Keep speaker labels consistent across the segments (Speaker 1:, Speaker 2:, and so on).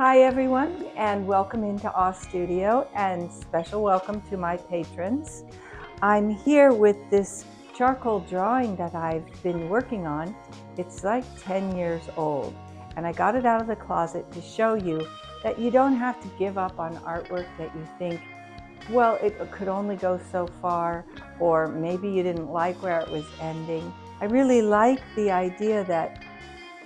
Speaker 1: Hi everyone, and welcome into Awe Studio, and special welcome to my patrons. I'm here with this charcoal drawing that I've been working on. It's like 10 years old, and I got it out of the closet to show you that you don't have to give up on artwork that you think, well, it could only go so far, or maybe you didn't like where it was ending. I really like the idea that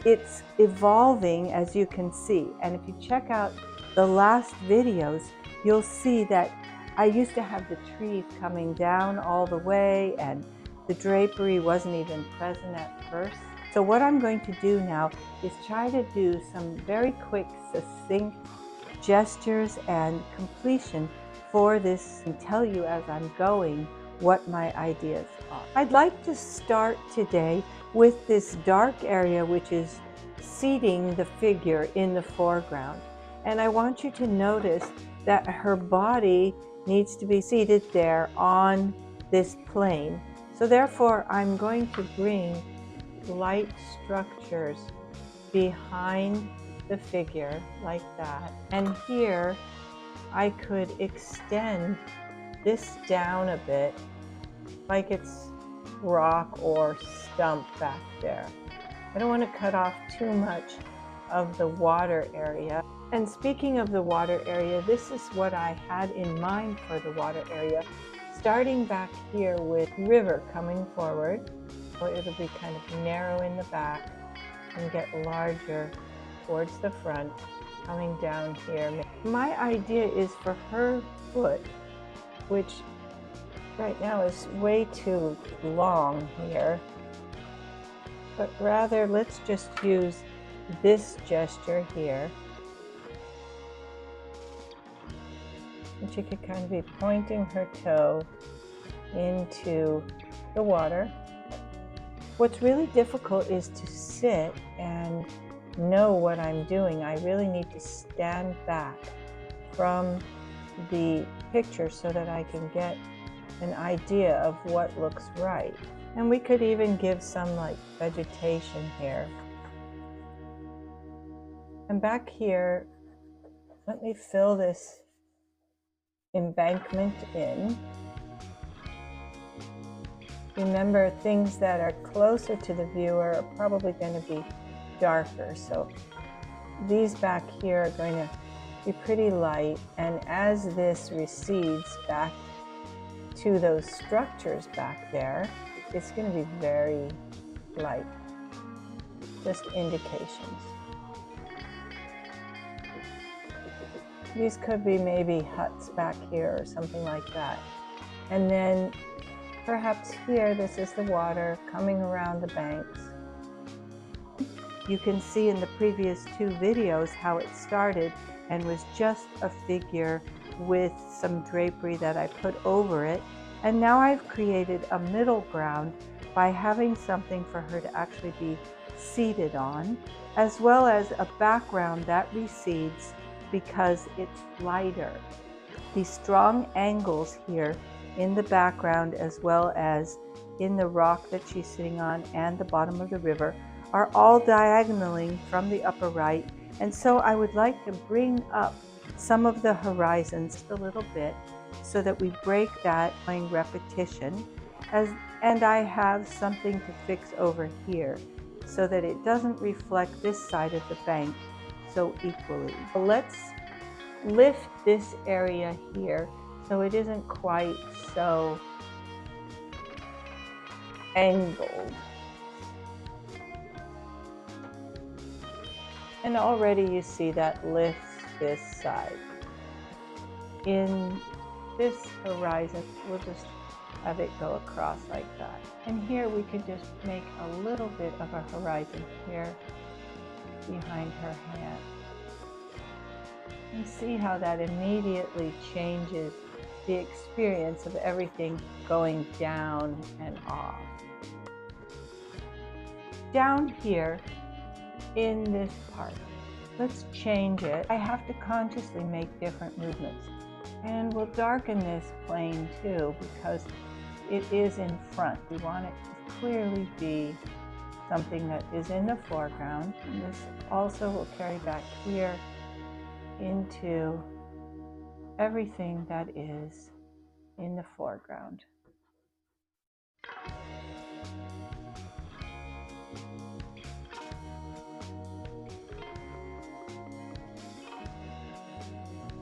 Speaker 1: it's evolving, as you can see. And if you check out the last videos, you'll see that I used to have the trees coming down all the way, and the drapery wasn't even present at first. So what I'm going to do now is try to do some very quick, succinct gestures and completion for this and tell you as I'm going what my ideas are. I'd like to start today with this dark area which is seating the figure in the foreground. And I want you to notice that her body needs to be seated there on this plane. So therefore I'm going to bring light structures behind the figure like that. And here I could extend this down a bit, like it's rock or stump back there. I don't want to cut off too much of the water area. And speaking of the water area, this is what I had in mind for the water area. Starting back here with river coming forward, so it'll be kind of narrow in the back and get larger towards the front, coming down here. My idea is for her foot, which right now is way too long here, but rather let's just use this gesture here. And she could kind of be pointing her toe into the water. What's really difficult is to sit and know what I'm doing. I really need to stand back from the picture so that I can get an idea of what looks right. And we could even give some like vegetation here. And back here, let me fill this embankment in. Remember, things that are closer to the viewer are probably going to be darker. So these back here are going to be pretty light. And as this recedes back to those structures back there, it's going to be very light. Just indications. These could be maybe huts back here or something like that. And then perhaps here, this is the water coming around the banks. You can see in the previous two videos how it started and was just a figure with some drapery that I put over it. And now I've created a middle ground by having something for her to actually be seated on, as well as a background that recedes because it's lighter. These strong angles here in the background, as well as in the rock that she's sitting on and the bottom of the river, are all diagonaling from the upper right. And so I would like to bring up some of the horizons a little bit so that we break that repetition. And I have something to fix over here so that it doesn't reflect this side of the bank so equally. Let's lift this area here so it isn't quite so angled. And already you see that lifts this side. In this horizon, we'll just have it go across like that. And here we could just make a little bit of a horizon here behind her hand. And see how that immediately changes the experience of everything going down and off. Down here in this part, let's change it. I have to consciously make different movements. And we'll darken this plane too because it is in front. We want it to clearly be something that is in the foreground. And this also will carry back here into everything that is in the foreground.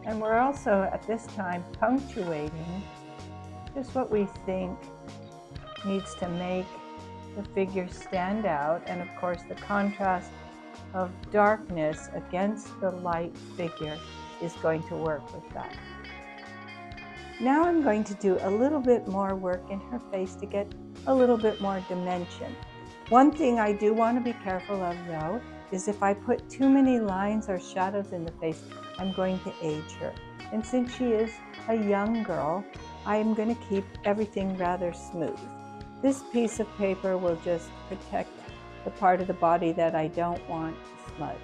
Speaker 1: And we're also at this time punctuating just what we think needs to make the figure stand out, and of course the contrast of darkness against the light figure is going to work with that. Now I'm going to do a little bit more work in her face to get a little bit more dimension. One thing I do want to be careful of though is if I put too many lines or shadows in the face, I'm going to age her. And since she is a young girl, I am going to keep everything rather smooth. This piece of paper will just protect the part of the body that I don't want to smudge.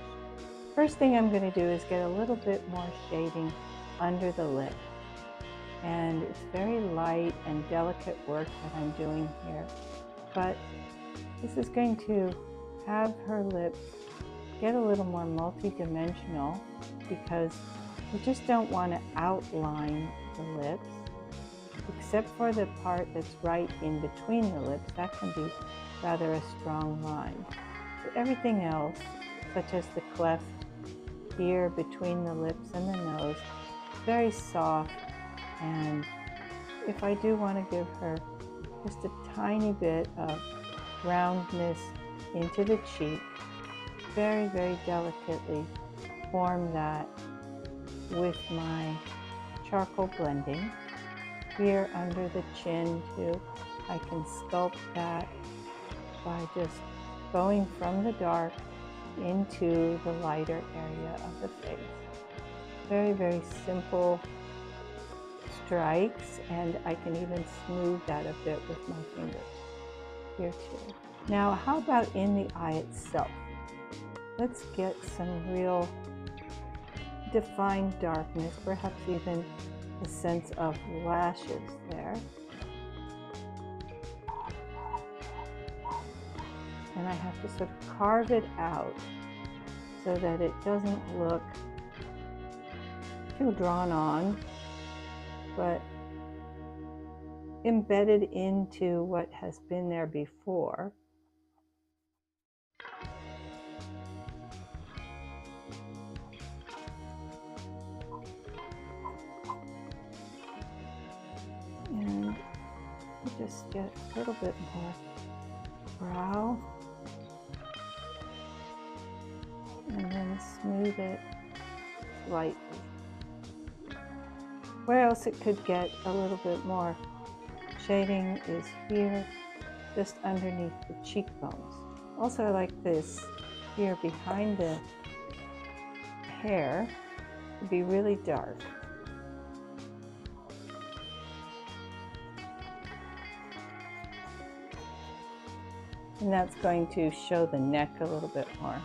Speaker 1: First thing I'm going to do is get a little bit more shading under the lip. And it's very light and delicate work that I'm doing here. But this is going to have her lips get a little more multi-dimensional because we just don't want to outline the lips, except for the part that's right in between the lips. That can be rather a strong line. But everything else, such as the cleft here between the lips and the nose, very soft. And if I do want to give her just a tiny bit of roundness into the cheek, very, very delicately form that with my charcoal blending. Here under the chin too, I can sculpt that by just going from the dark into the lighter area of the face. Very, very simple strikes, and I can even smooth that a bit with my fingers here too. Now, how about in the eye itself? Let's get some real defined darkness, perhaps even a sense of lashes there. And I have to sort of carve it out so that it doesn't look too drawn on, but embedded into what has been there before. And just get a little bit more brow, and then smooth it lightly. Where else it could get a little bit more shading is here, just underneath the cheekbones. Also, I like this here behind the hair to be really dark. And that's going to show the neck a little bit more.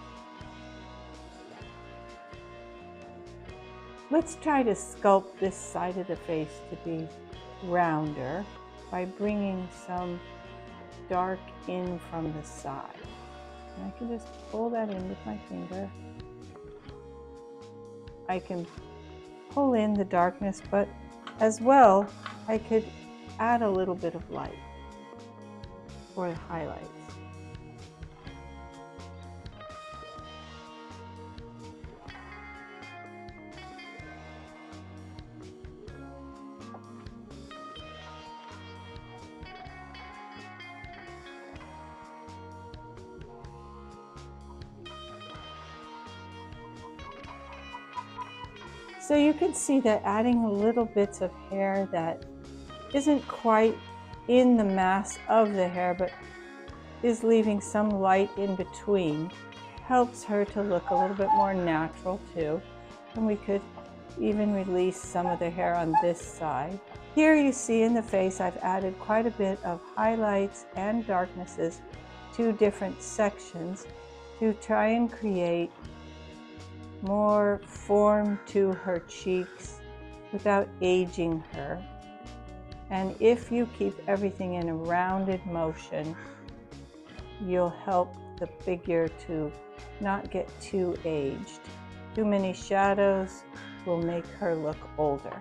Speaker 1: Let's try to sculpt this side of the face to be rounder by bringing some dark in from the side. And I can just pull that in with my finger. I can pull in the darkness, but as well, I could add a little bit of light for the highlights. So you can see that adding little bits of hair that isn't quite in the mass of the hair, but is leaving some light in between, helps her to look a little bit more natural too. And we could even release some of the hair on this side. Here you see in the face, I've added quite a bit of highlights and darknesses to different sections to try and create more form to her cheeks without aging her. And if you keep everything in a rounded motion, you'll help the figure to not get too aged. Too many shadows will make her look older.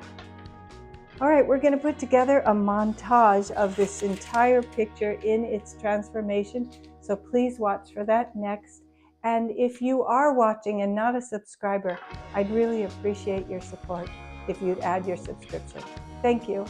Speaker 1: All right, we're going to put together a montage of this entire picture in its transformation. So please watch for that next. And if you are watching and not a subscriber, I'd really appreciate your support if you'd add your subscription. Thank you.